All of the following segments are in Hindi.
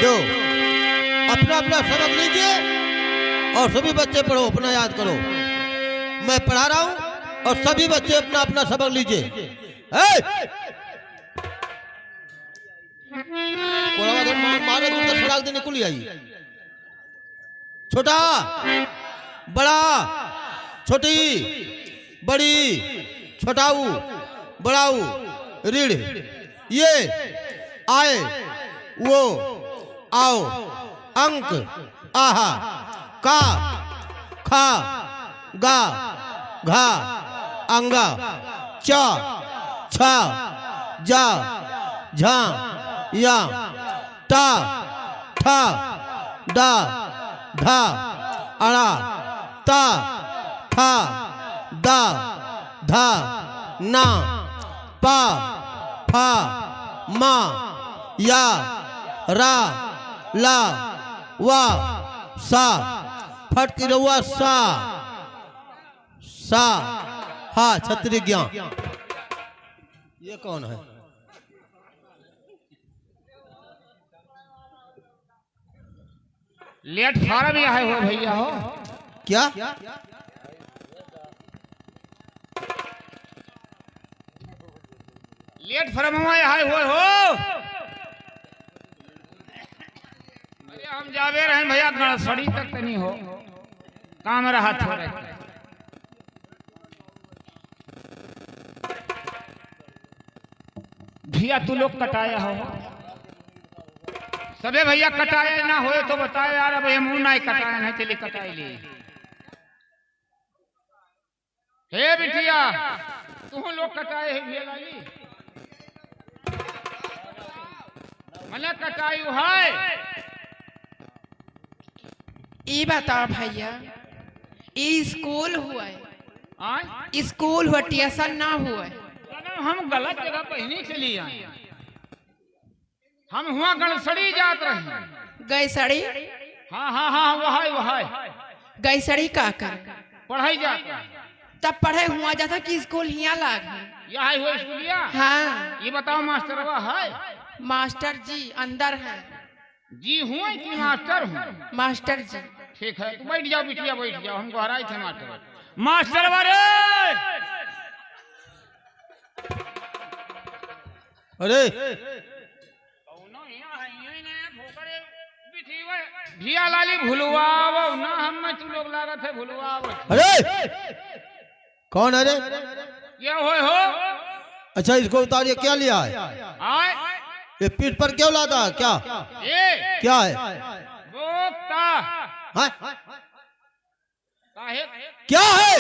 तो अपना अपना सबक लीजिए और सभी बच्चे पढ़ो, अपना याद करो। मैं पढ़ा रहा हूं और सभी बच्चे अपना अपना सबक लीजिए। मारे तो सड़क देने को आई। छोटा बड़ा छोटी बड़ी छोटाऊ बड़ाऊ रीढ़ ये आए वो आओ अंक आहा का खा गा घा अंगा चा छा जा झा या टा ठा डा धा अड़ा ता ठा दा धा ना पा फा मा या रा ला वा सा फट की रहुआ सा हा छत्री ज्ञान। ये कौन है? लेट फार्म में आए हो भैया हो क्या? लेट फार्म में आए हो। अरे हम जावे रहे भैया नर्सरी तक नहीं हो काम रहा थोड़े। भैया तू लोग कटाया हो सबे भैया कटाया ना होए तो बताए यार। अब हम नहीं कटाया नहीं चली कटाई ली। हे बिटिया तू लोग कटाए है भैया लाली मने कटाई है। ये बताओ भैया ये स्कूल हुआ आय स्कूल हुआ ट्यूशन ना हुआ। हम गलत जगह पे ही नहीं चली आए। हम हुआ गणसड़ी जात रहे। गैसड़ी हाँ हाँ हाँ वह गैसड़ी का कर पढ़ाई जाता तब पढ़े हुआ जाता कि स्कूल हिया लाग यही हुआ स्कूलिया। हाँ ये बताओ मास्टरवा है? मास्टर जी अंदर है। जी हुआ कि मास्टर हूँ? मास्टर जी। ठीक है तो बैठ जाओ बिटिया बैठ जाओ। हमको हराई थे मास्टर रे। अरे भिया लाली भुलवाओ ना हम तू लोग लागत है भुलवाओ। अरे कौन? अरे क्या हो? अच्छा इसको उतारिए। क्या लिया है? आए ये पीठ पर क्यों लादा? क्या ये क्या है? बोकता हाँ? काहे? क्या है?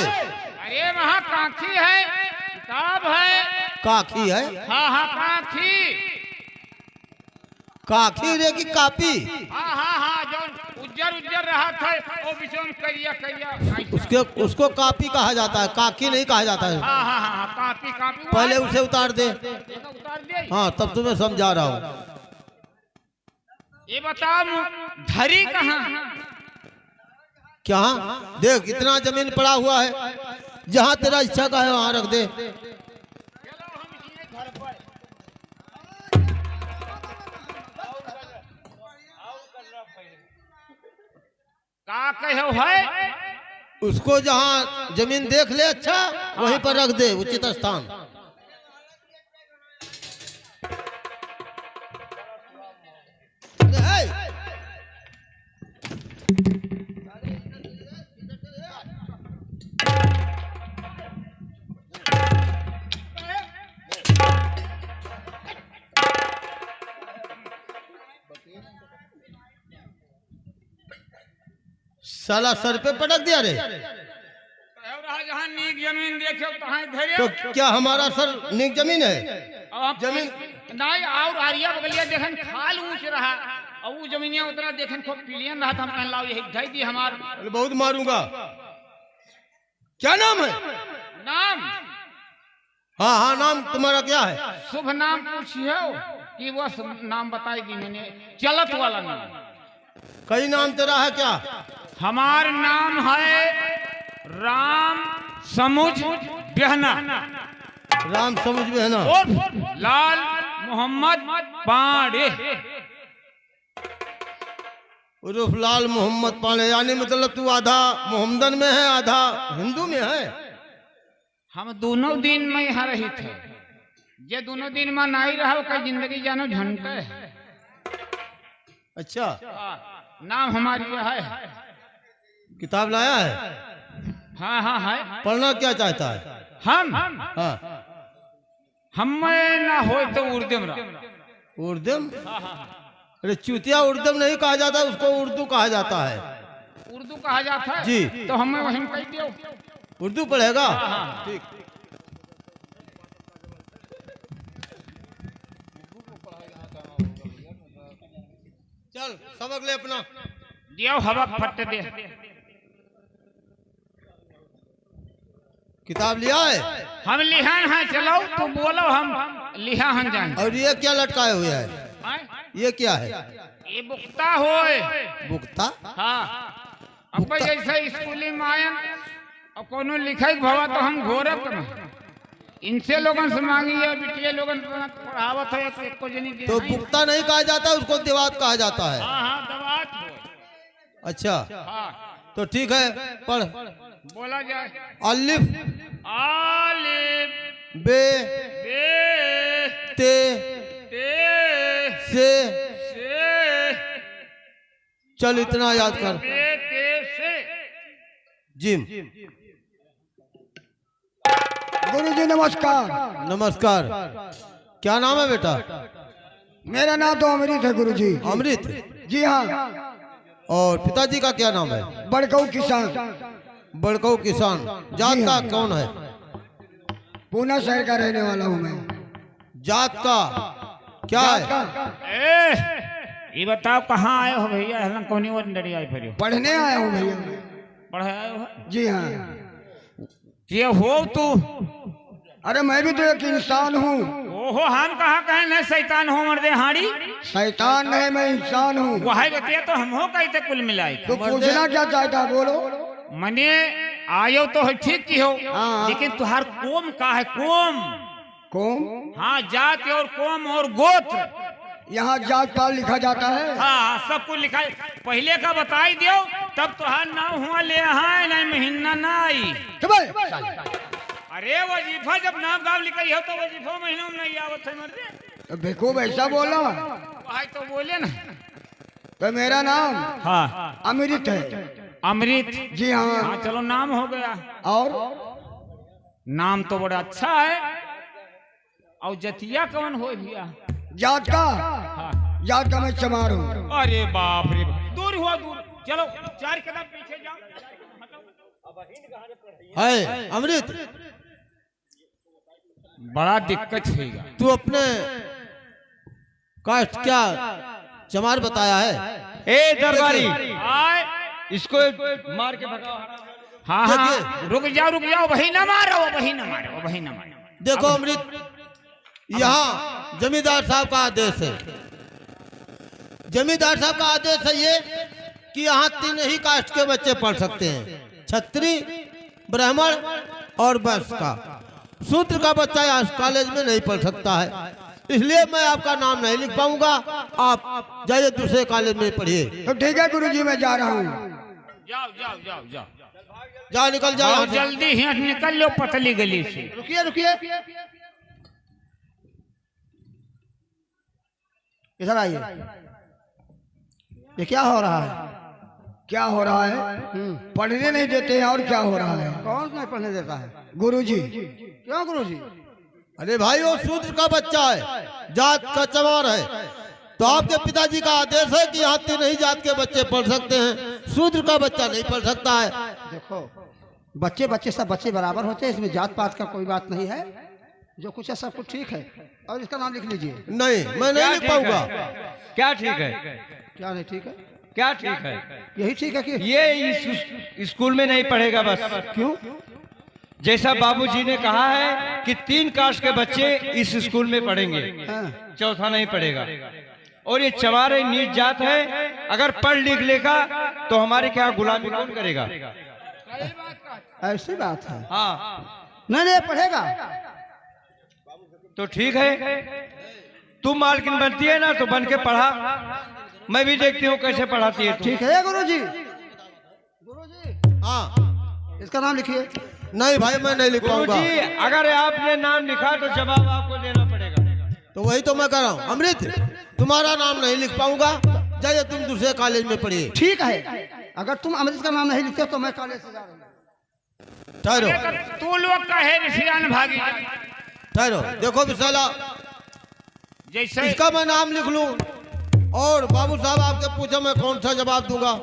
अरे वहाँ काखी है किताब है। काखी है? हाँ हाँ काखी। काखी रे की कापी? हाँ हाँ हाँ जो उज्जर उज्जर रहा था वो बीच में करिया उसको कापी कहा जाता है, काखी नहीं कहा जाता है। हाँ हाँ हाँ कापी कापी। पहले उसे उतार दे। उतार दे। हाँ तब तुम्हें समझा रहा हूँ। ये बताओ धरी कहाँ? क्या? देख इतना जमीन पड़ा हुआ है, जहाँ तेरा इच्छा का है वहाँ रख दे। का कहो है? उसको जहाँ जमीन देख ले अच्छा वहीं पर रख दे, उचित स्थान। साला सर पे पटक दिया रे। जहाँ नीक जमीन देखो तो क्या हमारा सर नीक जमीन है? जमीन नहीं और आरिया बगलिया देखन खाल ऊंच रहा और वो जमीनिया उतना देखन खूब पिलियन रहा था। हम लाओ यही ढाई दी हमार बहुत मारूंगा। क्या नाम है? नाम? हाँ हाँ नाम तुम्हारा क्या है? शुभ नाम पूछियो कि वो नाम बताएगी मैंने चलत वाला नाम। कई नाम तेरा है क्या? हमार नाम है राम समुझ बेहना। राम समुझ बेहना। लाल मोहम्मद पांडे। उर्फ लाल मोहम्मद पांडे, यानी मतलब तू आधा मोहम्मदन में है आधा हिंदू में है। हम दोनों दिन में यहाँ रही थे, जे दोनों दिन में नहीं रहा का जिंदगी जानो झंडे है। अच्छा, नाम हमारी यह है। किताब लाया है? हाँ हाँ है। पढ़ना क्या चाहता है? हम हाँ, हमें ना हो तो उर्दम रहा। उर्दम? अरे चूतिया उर्दम नहीं कहा जाता, उसको उर्दू कहा जाता है। उर्दू कहा जाता है जी। तो हमें वहीं कह दियो। उर्दू पढ़ेगा? ठीक। चल सबक ले अपना। दियो हवा फट दे। किताब लिया है? हम लिहान हैं, चलो तो बोलो हम लिहा हन जान। और ये क्या लटकाए हुए है? ये क्या है? ये बुकता होए। बुकता? हाँ, अब जैसे स्कूली में आयन और कोनो लिखाई भवा तो हम घोरक में इनसे लोगन से मांगी है, बिटिया लोगन पढ़ावत है एक को जनी दे। तो बुकता नहीं कहा जाता, उसको देवात कहा जाता है। हाँ हाँ दवात हो। अच्छा, हाँ तो ठीक है, पढ़। बोला जाए। अलिफ आलिफ बे बे ते ते से। से चल इतना याद कर। बे ते से। जिम। गुरुजी नमस्कार। नमस्कार। क्या नाम है बेटा? मेरा नाम तो अमृत है गुरुजी। अमृत? जी हाँ। और पिताजी का क्या नाम है? बड़कऊ किसान। बड़कऊ किसान। जात का कौन है? पूना शहर का रहने वाला हूँ मैं। जात का क्या है? ये बताओ कहाँ आए हो भैया? हलन कोनी और डरी आई फिर पढ़ने आया हूँ भैया। पढ़े आए हो? जी हाँ। ये हो तू? अरे मैं भी तो एक इंसान हूँ। ओहो, हम कहाँ कहे न शैतान हो मर्दे हाड़ी। शैतान नहीं, मैं इंसान हूँ। वही बतिया तो हम हो कहते कुल मिलाई। तो पूछना क्या चाहता है बोलो। मने आयो तो है ठीक की हो, हाँ। लेकिन तुहार कोम का है? कोम? कौन? हाँ, जात और कोम और गोत्र। यहाँ जात पात लिखा जाता है। हाँ, सब कुछ लिखा है। पहले का बताई दियो तब तुहार नाम हुआ ले हाँ नहीं महीना ना आई। अरे वजीफा जब नाम गाँव लिखाई हो तो वजीफा महीनों में नहीं आवत है मर्दे। तो बेखूब ऐसा बोला। भाई तो बोले ना। तो मेरा नाम हाँ अमृत है। अमृत? जी हाँ। हाँ चलो नाम हो गया। और नाम तो बड़ा अच्छा है। और जतिया कौन हो भैया? जात का? हाँ। जात का मैं चमार हूँ। अरे बाप रे, दूर हुआ दूर। चलो 4 कदम पीछे जाओ। है अमृत? बड़ा दिक्कत है। तू अपने कास्ट क्या चमार बताया है? ए दरबारी, आए इसको मार के भगाओ। हाँ हाँ, रुक जाओ, वही ना मारो, वही ना मारो, वही ना मारो। देखो अमृत, यहाँ जमींदार साहब का आदेश है। जमींदार साहब का आदेश है ये कि यहाँ 3 ही कास्ट के बच्चे पढ़ सकते हैं, क्षत्रिय, ब्राह्मण और वैश्य का। शूद्र का बच्चा यहाँ कॉलेज में नहीं पढ़ सकता है, इसलिए मैं आपका नाम नहीं लिख पाऊंगा। आप जाइए दूसरे कॉलेज में पढ़िए। तो ठीक है गुरुजी, मैं जा रहा हूँ। जाओ जाओ, निकल जाओ यहाँ से। जल्दी ही निकल लो पतली गली से। रुकिए इधर आइए। ये क्या हो रहा है? क्या हो रहा है? पढ़ने नहीं देते हैं। और क्या हो रहा है? कौन नहीं पढ़ने देता है? गुरुजी। क्यों गुरुजी? अरे भाई, वो शूद्र का बच्चा है, जात का चमार है, तो आपके पिताजी का आदेश है कि यहाँ 3 ही जात के बच्चे पढ़ सकते हैं, शूद्र का बच्चा नहीं पढ़ सकता है। देखो, बच्चे सब बच्चे बराबर होते हैं, इसमें जात पात का कोई बात नहीं है। जो कुछ है सब कुछ ठीक है। और इसका नाम लिख लीजिए। नहीं, मैं नहीं लिख पाऊंगा। क्या ठीक है? क्या नहीं ठीक है? क्या ठीक है? यही ठीक है कि ये इस स्कूल में नहीं पढ़ेगा बस। क्यों? जैसा बाबूजी ने कहा है कि 3 कास्ट के बच्चे इस स्कूल में पढ़ेंगे, हाँ। चौथा नहीं पढ़ेगा। और ये चमार नीच जात है, अगर पढ़ लिख लेगा तो हमारे क्या गुलामी कौन करेगा? ऐसी बात है। हाँ, नहीं पढ़ेगा। तो ठीक है, तुम मालकिन बनती है ना, तो बन के पढ़ा। मैं भी देखती हूँ कैसे पढ़ाती है तू। ठीक है गुरुजी। गुरुजी हाँ इसका नाम लिखिए। नहीं भाई मैं नहीं लिख पाऊंगा। गुरुजी अगर आपने नाम लिखा तो जवाब आपको देना पड़ेगा। तो वही तो मैं कर रहा हूँ। अमृत तुम्हारा नाम नहीं लिख पाऊंगा, जाइए तुम दूसरे कॉलेज में पढ़िए। ठीक है, अगर तुम अमृत का नाम नहीं लिखते तो मैं कॉलेज से जा रहा हूँ। ठहरो तू लोग कहे ऋषियान भागी ठहरो, देखो विशाला जैसे इसका मैं नाम लिख लूं और बाबू साहब आपके पूछो मैं कौन सा जवाब दूंगा?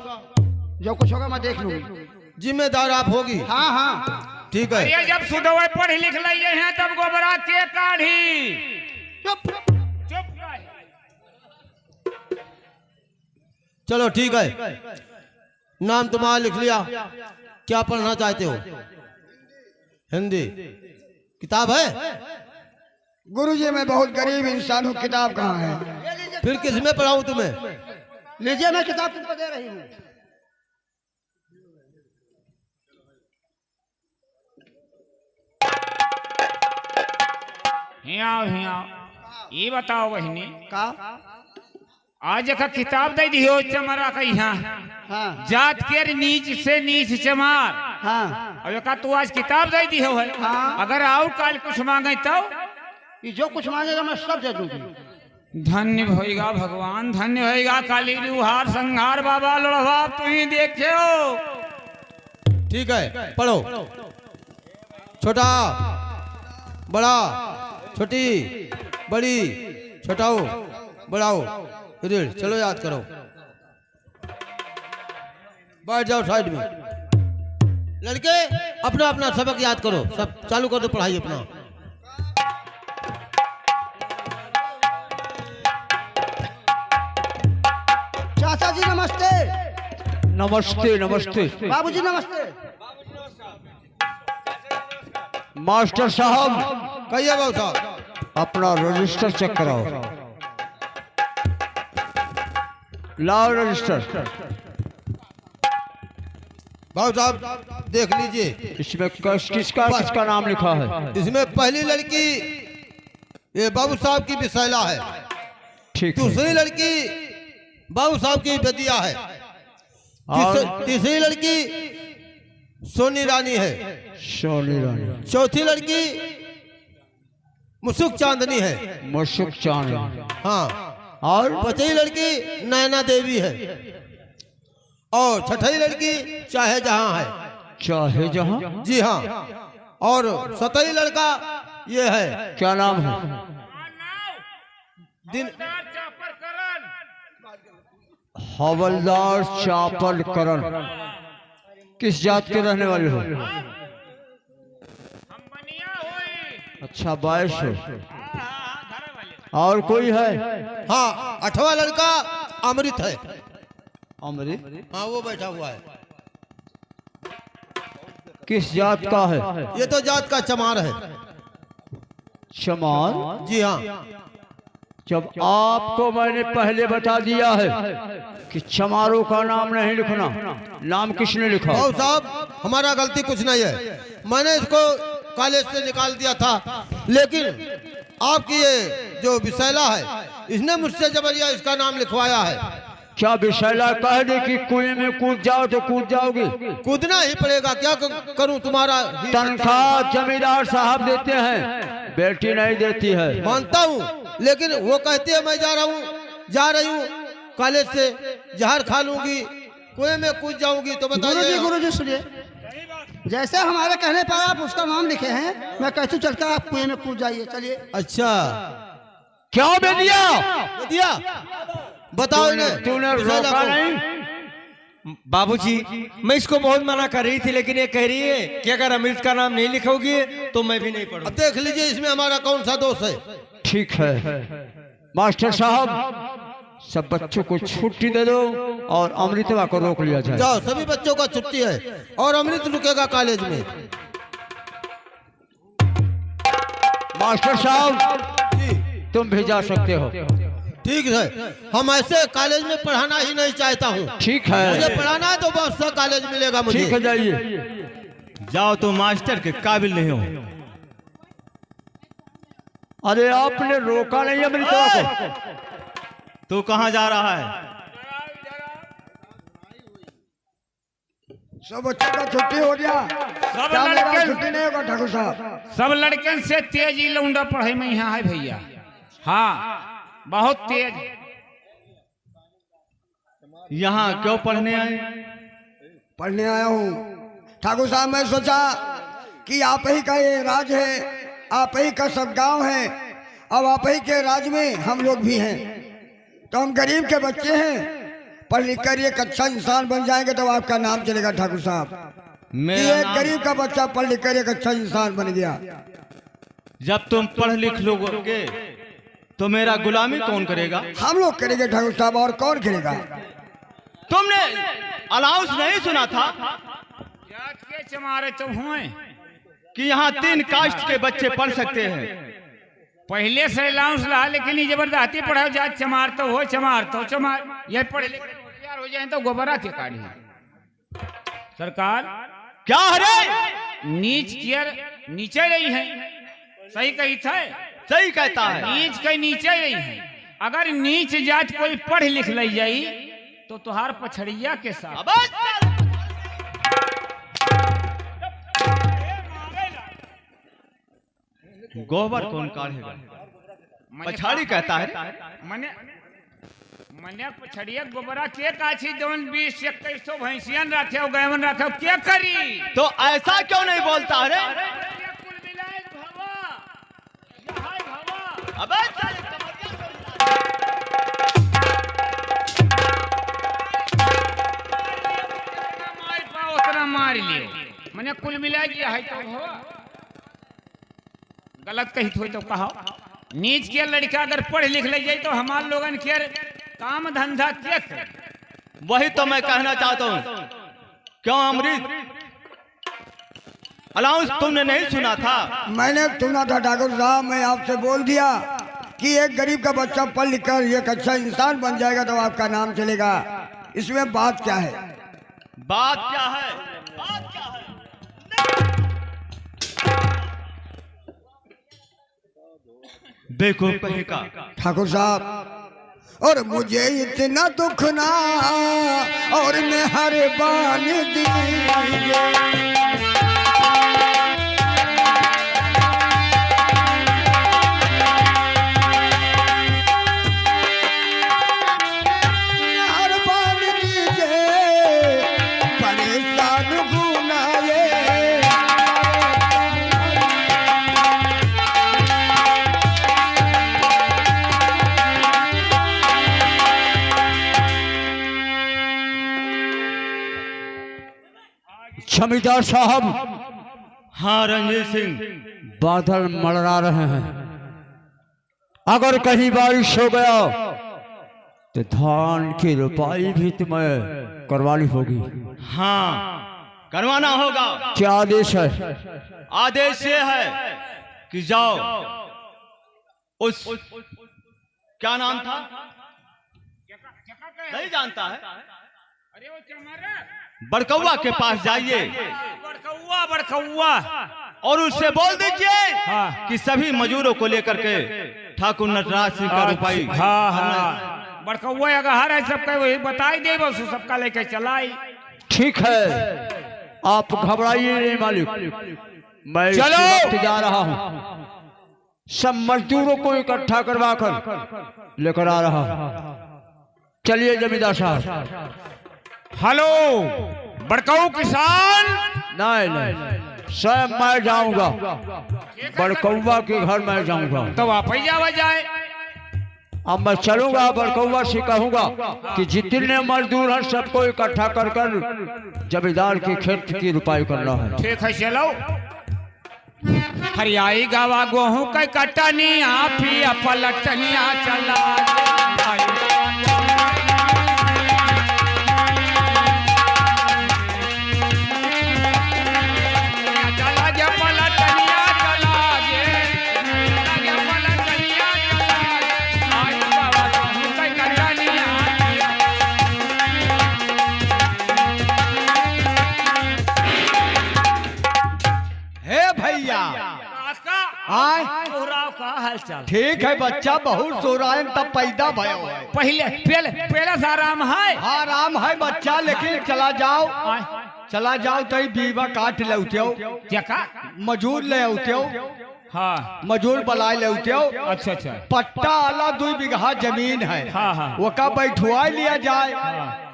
जो कुछ होगा मैं देख लूंगी। जिम्मेदार आप होगी। हाँ हाँ ठीक है। ये जब सुधवे पढ़ लिख लिए हैं तब गोबरा के काढ़ी। चुप। चुप काहे? चलो ठीक है, नाम तुम्हारा लिख लिया। क्या पढ़ना चाहते हो? हिंदी किताब है? गुरुजी मैं बहुत गरीब इंसान हूँ, किताब कहाँ है? फिर किस में पढ़ाऊं तुम्हें? लीजिए मैं किताब तुमको दे रही हूँ। हियाँ ये बताओ बहनी, का? आज एक किताब दे दी हो चमरा का यहाँ हाँ जात के नीच से नीच चमार। हाँ और का तू आज किताब दे दी हो है। हाँ। अगर आओ काल कुछ मांगे तो ये जो कुछ मांगेगा मैं सब दे दूंगी। धन्य होएगा भगवान, धन्य होएगा काली लुहार संहार बाबा लोढ़वा तू ही देखे हो। ठीक है पढ़ो। छोटा बड़ा छोटी बड़ी छोटाओ बड़ाओ रीढ़। चलो याद करो, बैठ जाओ साइड में। लड़के अपना अपना सबक याद करो, सब चालू कर दो पढ़ाई अपना। चाचा जी नमस्ते। नमस्ते नमस्ते। बाबूजी नमस्ते। मास्टर साहब कहिए बाबू साहब। अपना रजिस्टर चेक कराओ। लाओ रजिस्टर। बाबू साहब देख लीजिए, इसमें किसका नाम लिखा है? इसमें पहली लड़की ये बाबू साहब की विशैला है, ठीक है। दूसरी लड़की बाबू साहब की बदिया है, तीसरी लड़की सोनी रानी है, सोनी रानी। चौथी लड़की मुसुक चांदनी है। मुसुक चांदनी। हाँ, और पांचवी लड़की नैना देवी है और छठी लड़की चाहे जहां है। चाहे जहां। जी हाँ, और सतही लड़का ये है। क्या नाम है? दिन हवलदार चापल करण। किस जात के रहने वाले हो? अच्छा 22 हो। और कोई है? हाँ, आठवां लड़का अमृत है। अमृत? हाँ वो बैठा हुआ है। किस जात का है? ये तो जात का चमार है। चमार? जी हाँ। जब आपको मैंने पहले बता दिया है कि चमारों का नाम नहीं लिखना, नाम किसने लिखा? बाबू साहब हमारा गलती कुछ नहीं है, मैंने इसको कॉलेज से निकाल दिया था, लेकिन आपकी ये जो विशैला है इसने मुझसे जबरिया इसका नाम लिखवाया है। क्या विशैला कह दे कि कुएं में कूद जाओ तो कूद जाओगे? कूदना ही पड़ेगा, क्या करूं? तुम्हारा ही तनख्वाह जमींदार साहब देते हैं, बेटी नहीं देती है। मानता हूं, लेकिन वो कहती है मैं जा रही हूँ कॉलेज से, जहर खा लूंगी, कुएं में कूद जाऊंगी, तो बताइए। गुरुजी सुनिए, जैसे हमारे कहने पर आप उसका नाम लिखे हैं, मैं कहती हूँ चलकर आप कुएं में कूद जाइए। चलिए। अच्छा क्या बेदिया? बताओ इन्हें। तूने विशैला रोका को। नहीं? बाबूजी मैं इसको बहुत मना कर रही थी, लेकिन ये कह रही है कि अगर अमृत का नाम नहीं लिखोगी तो मैं भी नहीं अब पढ़ूंगी। देख लीजिए इसमें हमारा कौन सा दोष है। ठीक है मास्टर साहब, सब बच्चों को छुट्टी दे दो और अमृतवा को रोक लिया जाए। जाओ, सभी बच्चों का छुट्टी है और अमृत रुकेगा कॉलेज में। मास्टर साहब जी तुम भी जा सकते हो। ठीक है, हम ऐसे कॉलेज में पढ़ाना ही नहीं चाहता हूँ। ठीक है, मुझे पढ़ाना है तो बहुत सा कॉलेज मिलेगा मुझे। ठीक है जाइए। जाओ तो मास्टर के काबिल नहीं हो। अरे आपने रोका नहीं अमृतवा को? तू कहाँ जा रहा है? सब बच्चों का छुट्टी हो गया। सब क्या मेरा लड़के छुट्टी नहीं होगा ठाकुर साहब? सब लड़कन से तेज ही लौंडा पढ़ाई में यहाँ है भैया। हाँ बहुत तेज। यहाँ क्यों पढ़ने आए? पढ़ने आया हूँ ठाकुर साहब। मैं सोचा कि आप ही का ये राज है, आप ही का सब गांव है, अब आप ही के राज में हम लोग भी हैं। तो हम गरीब के बच्चे हैं, पढ़ लिख कर एक अच्छा इंसान बन जाएंगे तो आपका नाम चलेगा ठाकुर साहब कि मेरा एक नाम- गरीब का बच्चा पढ़ लिख कर एक अच्छा इंसान बन गया। जब तुम पढ़ लिख लोगे तो मेरा गुलामी कौन करेगा? हम लोग करेंगे ठाकुर साहब, और कौन करेगा? तुमने अलाउंस नहीं सुना था जात के चमारे तो हुए कि यहाँ 3 कास्ट के बच्चे पढ़ सकते हैं? पहले से अलाउंस रहा, लेकिन ये जबरदस्ती पढ़ाओ। जात चमार तो हो, चमार तो चमार। ये पढ़े लिखे होशियार हो जाए तो गोबरा के काढ़ी। सरकार क्या हरे? नीच कियर नीचे रही है। सही कही था, सही कहता है। नीच के नीचे रही है। अगर नीच जात कोई पढ़ लिख ले जाई तो तुहार पछड़िया के साथ। अब गोबर कौन काढ़ेगा? पछाड़ी कहता है। मने मने पछड़िया गोबरा के काछी जवन 20-21 भैंसियन रखे हो, गैवन रखे हो, क्या करी? तो ऐसा क्यों नहीं बोलता है? कुल मिलाए भवा यहां भवा। अबे मार पाओ उतना मार लियो। मने कुल मिला के है तो हो। गलत कही थोई तो कहो। नीच के लड़का अगर पढ़ लिख ले जाए तो हमार लोगन के काम धंधा क्या करे? वही तो मैं कहना चाहता हूँ। क्यों अमृत, अलाउंस तुमने नहीं सुना था? मैंने सुना था ठाकुर साहब, मैं आपसे बोल दिया कि एक गरीब का बच्चा पढ़ लिख कर एक अच्छा इंसान बन जाएगा तो आपका नाम चलेगा। इसमें बात क्या है? बात क्या है? बात क्या है? देखो कहेगा ठाकुर साहब, और मुझे इतना दुख ना और मेहरबानी दीजिए। मेहरबानी दीजिए, परेशान गुनाहे। जमींदार साहब, हाँ रंजीत सिंह, बादल मड़रा रहे हैं। अगर कहीं बारिश हो गया तो धान की रोपाई भी तुम्हें करवानी होगी। हाँ करवाना होगा। क्या आदेश है? आदेश ये है कि जाओ उस क्या नाम था नहीं जानता है, अरे वो चमारा बड़कौवा के पास जाइए बड़कौवा बड़कौवा और उससे बोल दीजिए हाँ। कि सभी मजूरों को लेकर के ठाकुर नटराज सिंह का रुपाई। हाँ हाँ बड़कौवा अगर है सबका वही बताई दे, बस सबका लेके चलाई। ठीक है, आप घबराइए नहीं मालिक, मैं इसी चलो। वक्त जा रहा हूँ। सब मजदूरों को इकट्ठा करवा कर लेकर आ रहा हूँ। चलिए जमींदार साहब। हेलो बड़कऊ किसान। नहीं नहीं, स्वयं मैं जाऊंगा, बड़कौवा के घर मैं जाऊंगा। तो वापस जावा जाए। अब मैं चलूंगा, बड़कौवा से कहूंगा कि जितने मजदूर हैं सबको इकट्ठा कर कर जमींदार के खेत की रुपाई करना है। ठीक है चलो। हरियाई गावा गेहूं का कटनिया पिया पलटनिया चला आय का हाल चाल। ठीक है बच्चा, बहुत सोरायन तब पैदा भयो है। पहले पहले पहले से आराम है। आराम है बच्चा, लेकिन चला जाओ चला जाओ तई बीवा काट लेते हो, क्या का? मजूर ले आते हो, हाँ मजूर बुलाए लेते हो। अच्छा अच्छा पट्टा आला 2 बीघा जमीन है, हाँ हाँ वो का बैठुआ लिया जाए,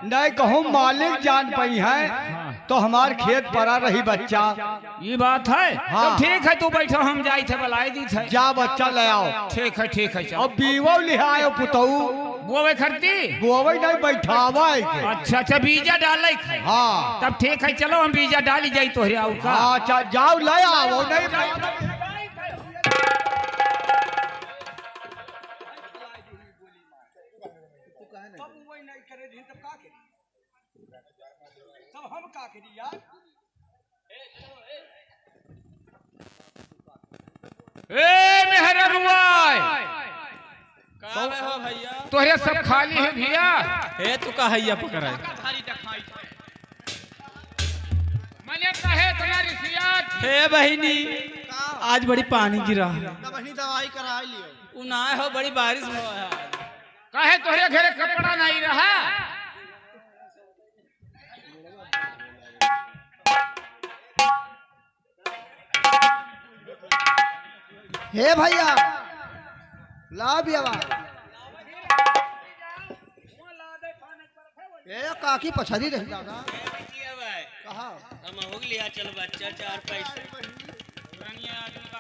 नहीं कहूँ मालिक जान पाई है तो हमार खेत पड़ा रही बच्चा। ये बात है। हाँ। तो ठीक है तू बैठो, हम जाई थे बुलाई दी थे। जा बच्चा ले आओ। ठीक है चलो। अब बीवो लिहायो पुतऊ गोवे खरती गोवई नहीं बैठावा अच्छा अच्छा बीजा डाले है। हाँ तब ठीक है चलो हम बीजा डाली जाई तो आऊ का। हाँ जाओ ले आओ नहीं ए मेहरा रुआय हो भैया तोहरे सब खाली है भैया। हे तू का हैया पकड़ा मैंने कहे तुम्हारी सियात हे बहिनी आज बड़ी पानी गिरा बहनी दवाई करा लियो। उ ना हो बड़ी बारिश हो है। कहे तोहरे घरे कपड़ा नहीं रहा। हे भैया ला बियावा ए काकी पछरी रही दादा कहा हम हो लिया चल बच्चा 4 पैसे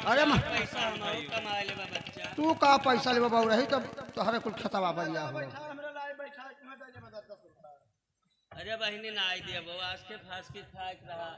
अरे पैसा हम कमा ले बच्चा तू का पैसा ले बाबू रही तब तोहरे कुल खतवा बलिया हो। अरे बहिनी ना आई दिया आज के फांस के खाक रहा।